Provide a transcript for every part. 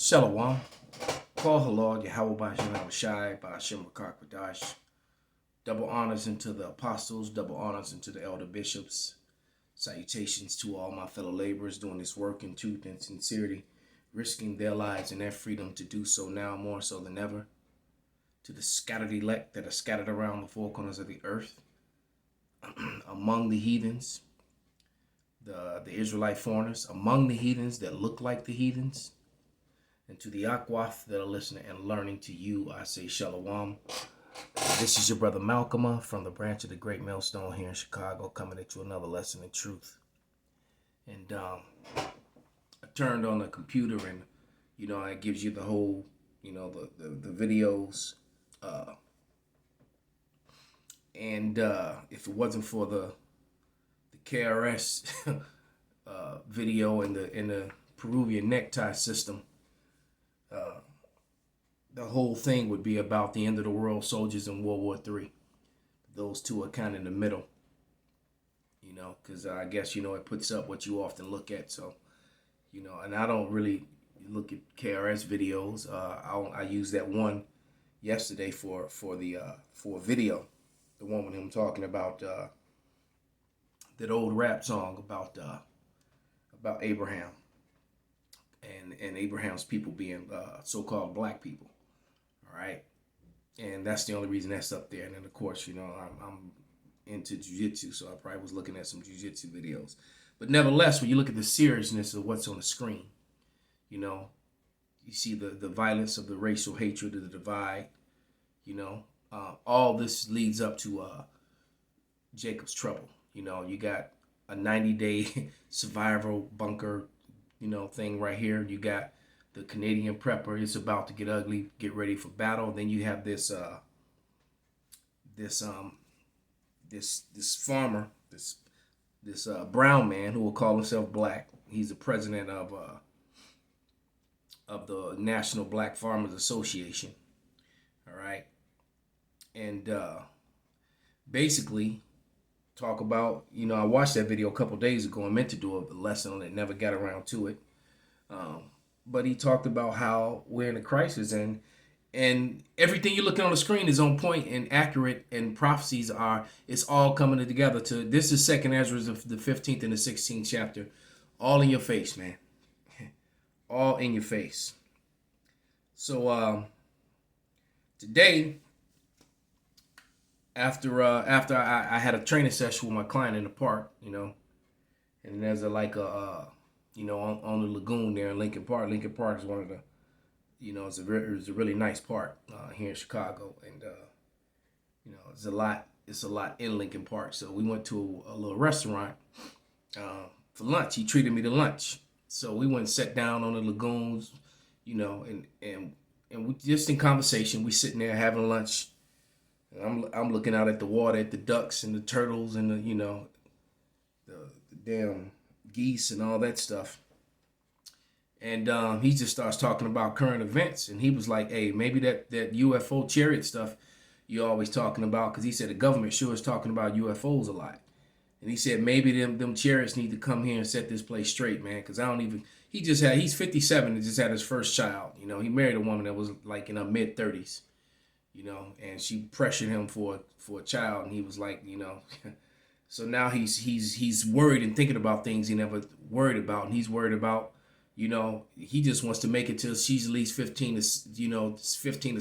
Shalom. Call halal Yahweh Ba'Shem Shai Ba'Shem Rakakwadash. Double honors into the apostles, double honors into the elder bishops. Salutations to all my fellow laborers doing this work in truth and sincerity, risking their lives and their freedom to do so now more so than ever. To the scattered elect that are scattered around the four corners of the earth, among the heathens, the Israelite foreigners, among the heathens that look like the heathens, and to the Akwaf that are listening and learning, to you, I say Shalom. This is your brother Malcolm from the branch of the Great Millstone here in Chicago, coming at you another lesson in truth. And I turned on the computer and, it gives you the whole, the videos. If it wasn't for the KRS video and the Peruvian necktie system, the whole thing would be about the end of the world, soldiers in World War III. Those two are kind of in the middle, because I guess, it puts up what you often look at. So, and I don't really look at KRS videos. I used that one yesterday for a video, the one with him talking about that old rap song about Abraham and Abraham's people being so-called black people. All right, and that's the only reason that's up there. And then of course, I'm into jiu-jitsu, so I probably was looking at some jiu-jitsu videos. But nevertheless, when you look at the seriousness of what's on the screen, you see the violence of the racial hatred of the divide. All this leads up to Jacob's trouble. You got a 90-day survival bunker, thing right here. You got the Canadian prepper. It's about to get ugly. Get ready for battle. Then you have this farmer, this brown man who will call himself black. He's the president of the National Black Farmers Association. All right, and basically talk about, I watched that video a couple days ago. I meant to do a lesson on it, never got around to it. But he talked about how we're in a crisis, and everything you're looking on the screen is on point and accurate, and prophecies it's all coming together. This is Second Ezra, the 15th and the 16th chapter, all in your face, man, all in your face. So today, after I had a training session with my client in the park, and there's on the lagoon there in Lincoln Park. Lincoln Park is one of the, it's a really nice park here in Chicago, and it's a lot in Lincoln Park. So we went to a little restaurant for lunch. He treated me to lunch, so we went and sat down on the lagoons, and we just in conversation. We sitting there having lunch. And I'm looking out at the water, at the ducks and the turtles and the damn geese and all that stuff. And he just starts talking about current events, and he was like, hey, maybe that UFO chariot stuff you're always talking about, because he said the government sure is talking about UFOs a lot. And he said maybe them chariots need to come here and set this place straight, man, because he's 57 and just had his first child. He married a woman that was like in her mid-30s. And she pressured him for a child, and he was like, so now he's worried and thinking about things he never worried about, and he's worried about, he just wants to make it till she's at least 15 to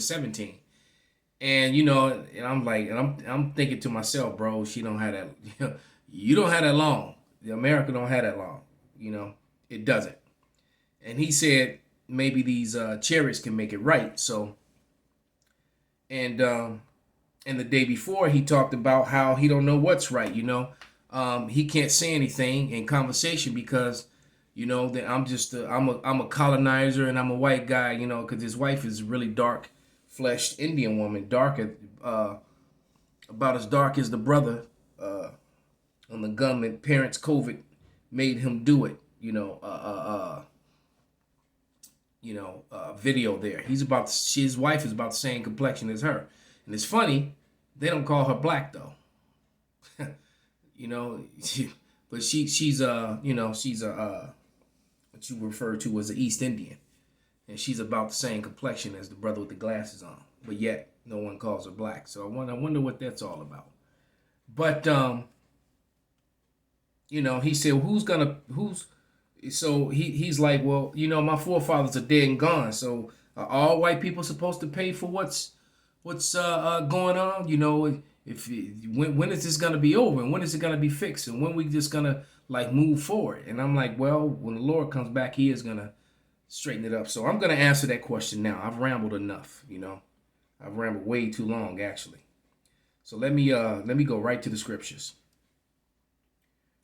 17, and and I'm like, and I'm thinking to myself, bro, she don't have that, you don't have that long, America don't have that long, it doesn't, and he said maybe these chariots can make it right, so. And the day before, he talked about how he don't know what's right. He can't say anything in conversation because, that I'm a colonizer and I'm a white guy. Because his wife is a really dark-fleshed Indian woman, about as dark as the brother on the gunman. Parents' COVID made him do it. Video there. His wife is about the same complexion as her. And it's funny, they don't call her black though. But she's what you refer to as an East Indian. and she's about the same complexion as the brother with the glasses on, but yet no one calls her black. So I wonder what that's all about. But he said, so he's like, well, my forefathers are dead and gone. So are all white people supposed to pay for what's going on? When is this gonna be over, and when is it gonna be fixed, and when we just gonna like move forward? And I'm like, well, when the Lord comes back, He is gonna straighten it up. So I'm gonna answer that question now. I've rambled enough, I've rambled way too long actually. So let me go right to the scriptures.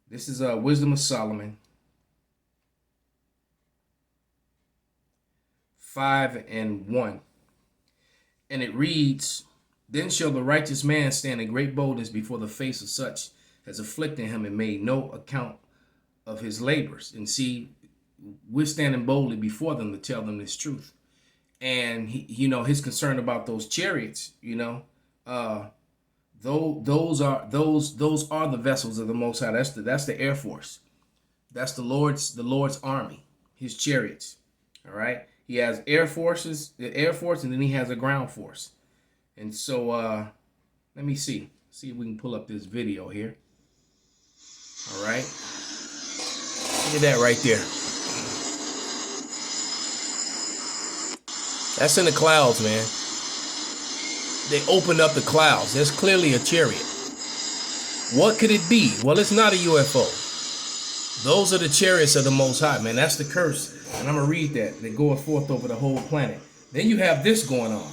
This is Wisdom of Solomon 5:1. And it reads, Then shall the righteous man stand in great boldness before the face of such as afflicted him and made no account of his labors. And see, we're standing boldly before them to tell them this truth. And his concern about those chariots, those are the vessels of the Most High. That's the Air Force. That's the Lord's army, His chariots. All right. He has the Air Force, and then He has a ground force. And so let me see if we can pull up this video here. All right. Look at that right there. That's in the clouds, man. They opened up the clouds. There's clearly a chariot. What could it be? Well, it's not a UFO. Those are the chariots of the Most High, man. That's the curse. And I'm going to read that goeth forth over the whole planet. Then you have this going on.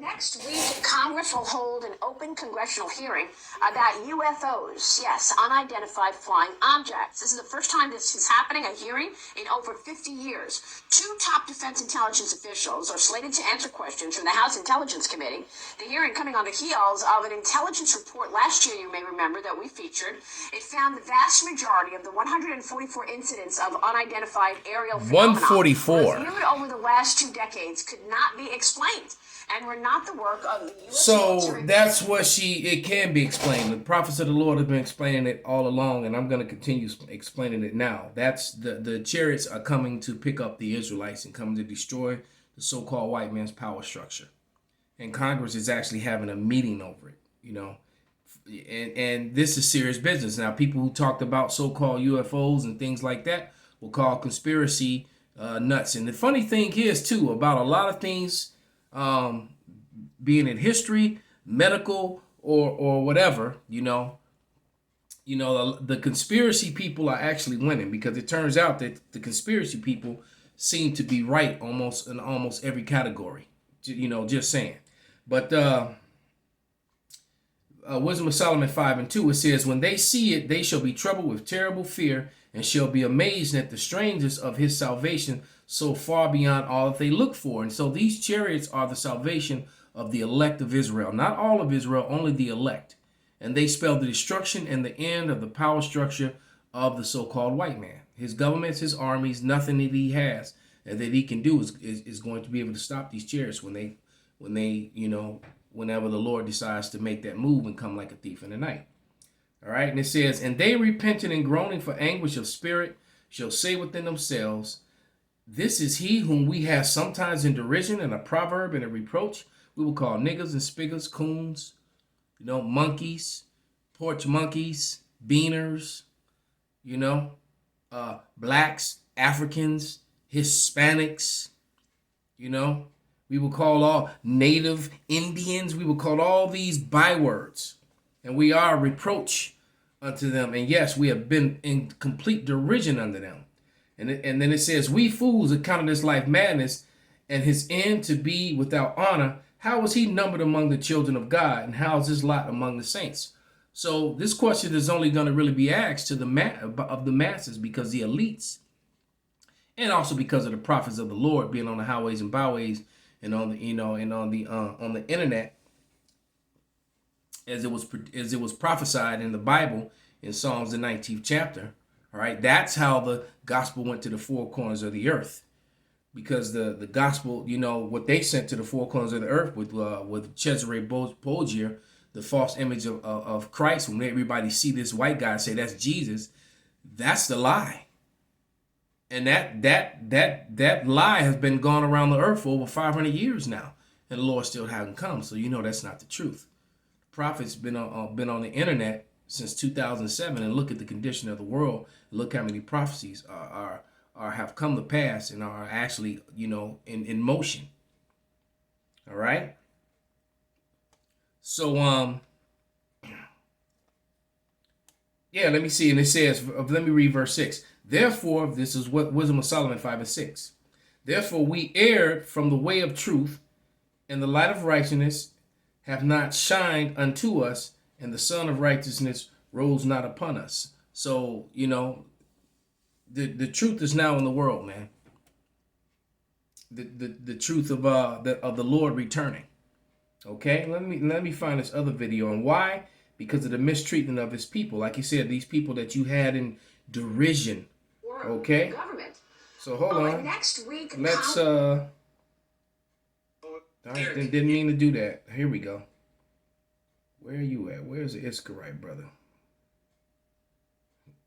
Next week, Congress will hold an open congressional hearing about UFOs. Yes, unidentified flying objects. This is the first time this is happening, a hearing in over 50 years. Two top defense intelligence officials are slated to answer questions from the House Intelligence Committee. The hearing coming on the heels of an intelligence report last year, you may remember, that we featured. It found the vast majority of the 144 incidents of unidentified aerial phenomena 144 reviewed over the last 2 decades could not be explained. And were not the work of the U.S. So military. that's what it can be explained. The prophets of the Lord have been explaining it all along, and I'm going to continue explaining it now. That's the chariots are coming to pick up the Israelites and coming to destroy the so-called white man's power structure. And Congress is actually having a meeting over it, and this is serious business. Now, people who talked about so-called UFOs and things like that will call conspiracy nuts. And the funny thing is, too, about a lot of things, being in history, medical, or whatever, the conspiracy people are actually winning, because it turns out that the conspiracy people seem to be right almost in almost every category. Just saying. But Wisdom of Solomon 5:2, it says, When they see it, they shall be troubled with terrible fear, and shall be amazed at the strangeness of His salvation, so far beyond all that they look for. And so these chariots are the salvation of the elect of Israel. Not all of Israel, only the elect. And they spell the destruction and the end of the power structure of the so-called white man. His governments, his armies, nothing that he has and that he can do is going to be able to stop these chariots whenever the Lord decides to make that move and come like a thief in the night. All right. And it says, And they repenting and groaning for anguish of spirit shall say within themselves, This is he whom we have sometimes in derision and a proverb and a reproach. We will call niggers and spiggers, coons, monkeys, porch monkeys, beaners, blacks, Africans, Hispanics, we will call all native Indians. We will call all these bywords, and we are a reproach unto them. And yes, we have been in complete derision unto them. And then it says, We fools accounted this life madness, and his end to be without honor. How is he numbered among the children of God, and how is his lot among the saints? So this question is only going to really be asked to the masses, because the elites, and also because of the prophets of the Lord being on the highways and byways and on the on the internet, as it was prophesied in the Bible in Psalms the 19th chapter. All right, that's how the gospel went to the four corners of the earth, because the gospel, what they sent to the four corners of the earth with Cesare Borgia, the false image of Christ, when everybody see this white guy say that's Jesus, that's the lie. And that lie has been gone around the earth for over 500 years now, and the Lord still hasn't come. So you know that's not the truth. Prophets been on the internet since 2007, and look at the condition of the world. Look how many prophecies are have come to pass and are actually in motion. All right. So yeah, let me see. And it says, let me read verse 6. Therefore, this is what Wisdom of Solomon 5 and 6. Therefore, we erred from the way of truth, and the light of righteousness have not shined unto us, and the sun of righteousness rose not upon us. So, the truth is now in the world, man. The truth of the Lord returning. Okay, let me find this other video. And why? Because of the mistreatment of his people. Like you said, these people that you had in derision. Okay. Government. So hold on. Next week. Let's I didn't mean to do that. Here we go. Where are you at? Where's the Iscarite, brother?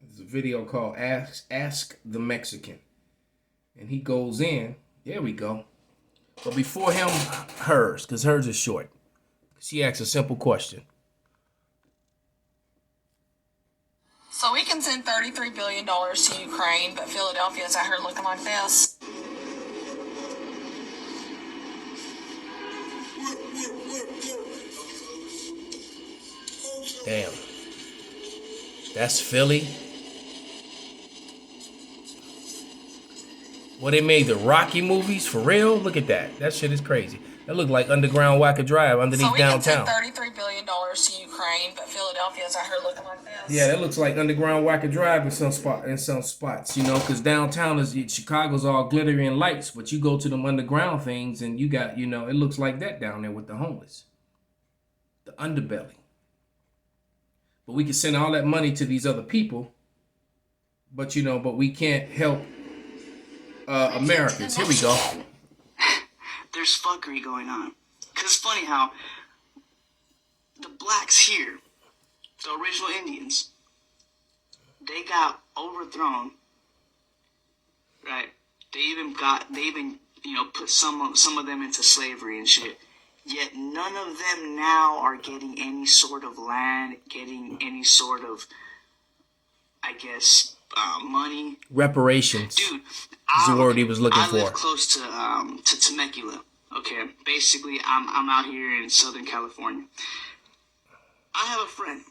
There's a video called Ask the Mexican. And he goes in. There we go. But before him, hers, because hers is short. She asks a simple question. So we can send $33 billion to Ukraine, but Philadelphia's out here looking like this. Damn. That's Philly. Well, they made the Rocky movies for real. Look at that. That shit is crazy. That looked like underground Wacker Drive underneath downtown. So we can send $33 billion to Ukraine, but Philadelphia's out here looking like this. Yeah, that looks like underground Wacker Drive in some spots, because downtown Chicago's all glittery and lights, but you go to them underground things and you got, it looks like that down there with the homeless. The underbelly. But we can send all that money to these other people, but we can't help Americans. Here we go. There's fuckery going on. Because it's funny how the blacks here, the original Indians, they got overthrown, right? They even put some of them into slavery and shit. Yet none of them now are getting any sort of land, getting any sort of, I guess, money. Reparations. Dude, is the word he was looking for. I live close to Temecula. Okay, basically, I'm out here in Southern California. I have a friend.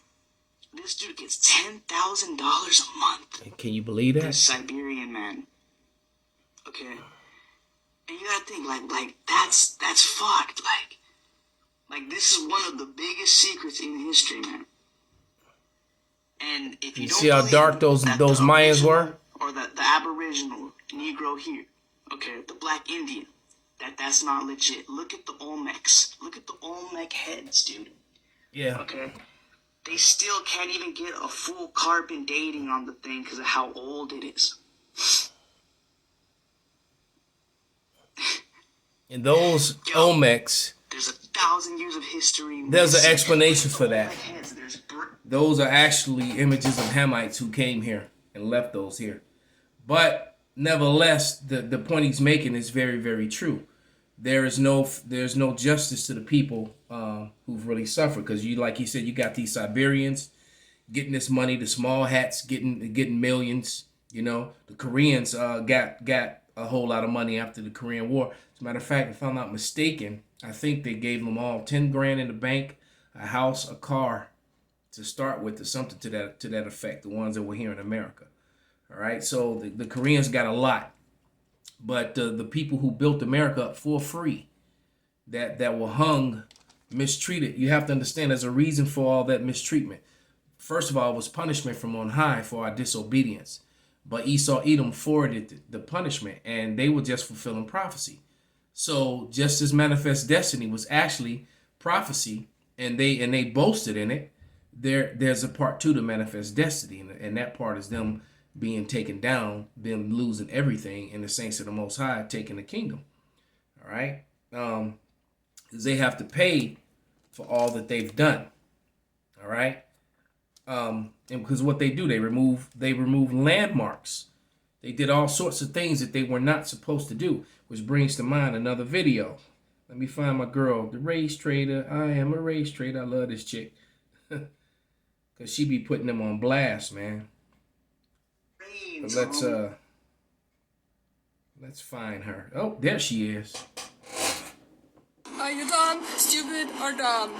This dude gets $10,000 a month. Can you believe that? This Siberian man. Okay, and you gotta think like that's fucked. Like this is one of the biggest secrets in history, man. And if you don't see how dark those Mayans were, or the Aboriginal Negro here, okay, the Black Indian, that's not legit. Look at the Olmecs. Look at the Olmec heads, dude. Yeah. Okay. They still can't even get a full carbon dating on the thing because of how old it is. And those Olmecs, there's 1,000 years of history. There's an explanation for that. Those are actually images of Hamites who came here and left those here. But nevertheless, the point he's making is very, very true. There's no justice to the people who've really suffered, because like you said, you got these Siberians getting this money, the small hats getting millions. The Koreans got a whole lot of money after the Korean War. As a matter of fact, if I'm not mistaken, I think they gave them all 10 grand in the bank, a house, a car to start with, or something to that effect. The ones that were here in America. All right, so the Koreans got a lot. But the people who built America up for free, that were hung, mistreated, you have to understand there's a reason for all that mistreatment. First of all, it was punishment from on high for our disobedience. But Esau, Edom forwarded the punishment, and they were just fulfilling prophecy. So just as manifest destiny was actually prophecy, and they boasted in it, there's a part 2 to manifest destiny, and that part is them being taken down, them losing everything, and the saints of the Most High taking the kingdom. All right, because they have to pay for all that they've done. All right, and because what they do, they remove landmarks They did all sorts of things that they were not supposed to do, which brings to mind another video. Let me find my girl, the race trader. I am a race trader. I love this chick. Because she be putting them on blast, man. But let's find her. Oh, there she is. Are you dumb, stupid, or dumb?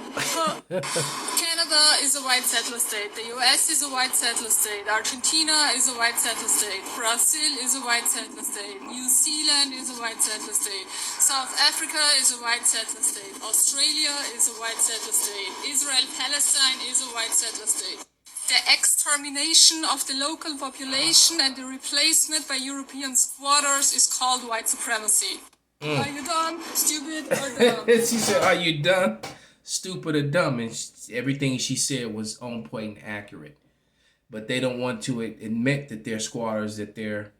Canada is a white settler state. The US is a white settler state. Argentina is a white settler state. Brazil is a white settler state. New Zealand is a white settler state. South Africa is a white settler state. Australia is a white settler state. Israel Palestine is a white settler state. The extermination of the local population and the replacement by European squatters is called white supremacy. Are you dumb, stupid, or dumb? She said, are you dumb, stupid, or dumb? And everything she said was on point and accurate. But they don't want to admit that they're squatters, that they're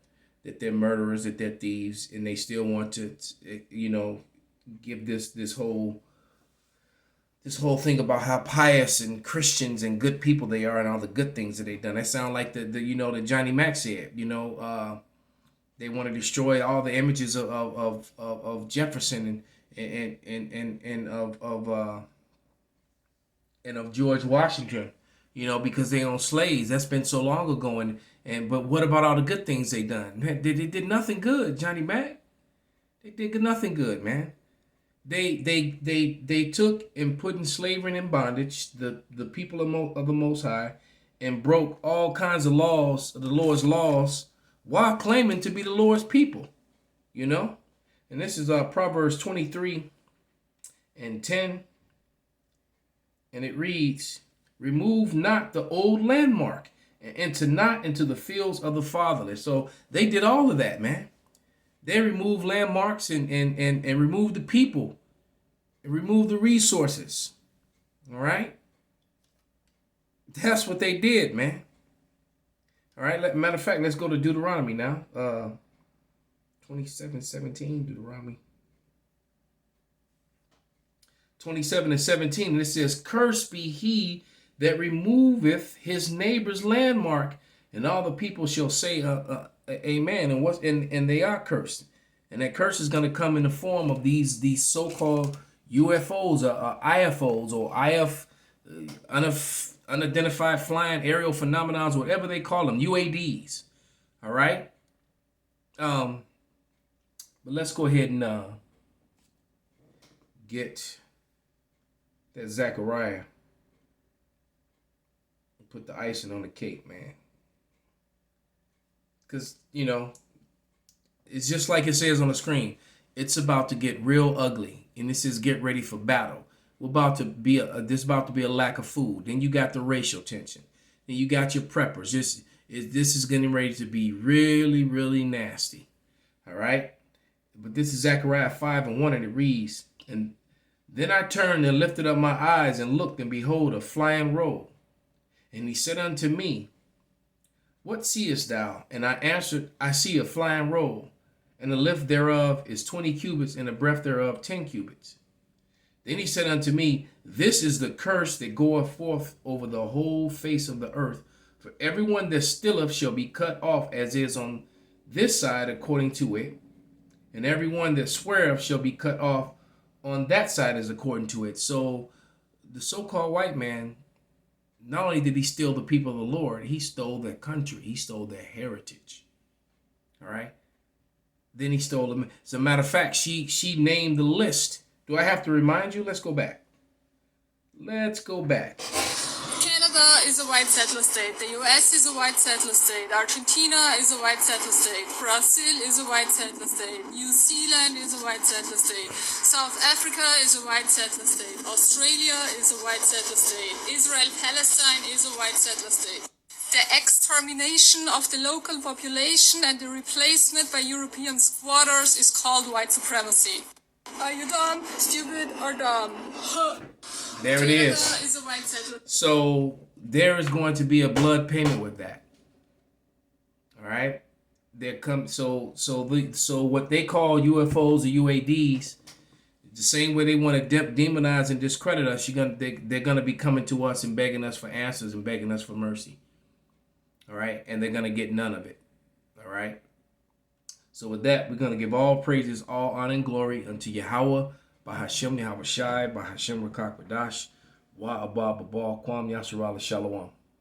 murderers, that they're thieves, and they still want to, give this whole thing about how pious and Christians and good people they are and all the good things that they've done. That sound like the Johnny Mac said, they want to destroy all the images of Jefferson and of George Washington, because they own slaves. That's been so long ago. But what about all the good things they done? Man, they did nothing good, Johnny Mac. They did nothing good, man. They took and put in slavery and in bondage the people of the Most High, and broke all kinds of laws, the Lord's laws, while claiming to be the Lord's people, And this is Proverbs 23:10. And it reads, remove not the old landmark, and enter not into the fields of the fatherless. So they did all of that, man. They removed landmarks and removed the people, and removed the resources. All right? That's what they did, man. All right, matter of fact, let's go to Deuteronomy now. 27:17, Deuteronomy. 27:17, and it says, cursed be he that removeth his neighbor's landmark, and all the people shall say, amen. And they are cursed. And that curse is going to come in the form of these so-called UFOs or IFOs or unidentified flying aerial phenomena, whatever they call them, UADs. All right. But let's go ahead and get that Zechariah. Put the icing on the cake, man. Because, it's just like it says on the screen. It's about to get real ugly. And this is get ready for battle. There's about to be a lack of food. Then you got the racial tension. Then you got your preppers. This is getting ready to be really, really nasty. All right? But this is Zechariah 5:1, and it reads, and then I turned and lifted up my eyes and looked, and behold, a flying roll. And he said unto me, what seest thou? And I answered, I see a flying roll, and the length thereof is 20 cubits, and the breadth thereof 10 cubits. Then he said unto me, this is the curse that goeth forth over the whole face of the earth. For everyone that stilleth shall be cut off, as is on this side according to it. And everyone that sweareth shall be cut off on that side as according to it. So the so-called white man, not only did he steal the people of the Lord, he stole their country. He stole their heritage. All right. Then he stole them. As a matter of fact, she named the list. Do I have to remind you? Let's go back. Canada is a white settler state. The US is a white settler state. Argentina is a white settler state. Brazil is a white settler state. New Zealand is a white settler state. South Africa is a white settler state. Australia is a white settler state. Israel Palestine is a white settler state. The extermination of the local population and the replacement by European squatters is called white supremacy. Are you dumb, stupid, or dumb? There it is. A white settler. So there is going to be a blood payment with that. All right. So what they call UFOs or UADs, the same way they want to demonize and discredit us, they're gonna be coming to us and begging us for answers and begging us for mercy. All right, and they're gonna get none of it. All right. So with that, we're going to give all praises, all honor and glory unto Yahweh, by Hashem Yahweh Shai, by Hashem Rakak Radash, Wa Abba Babal Kwam Yasharala Shalom.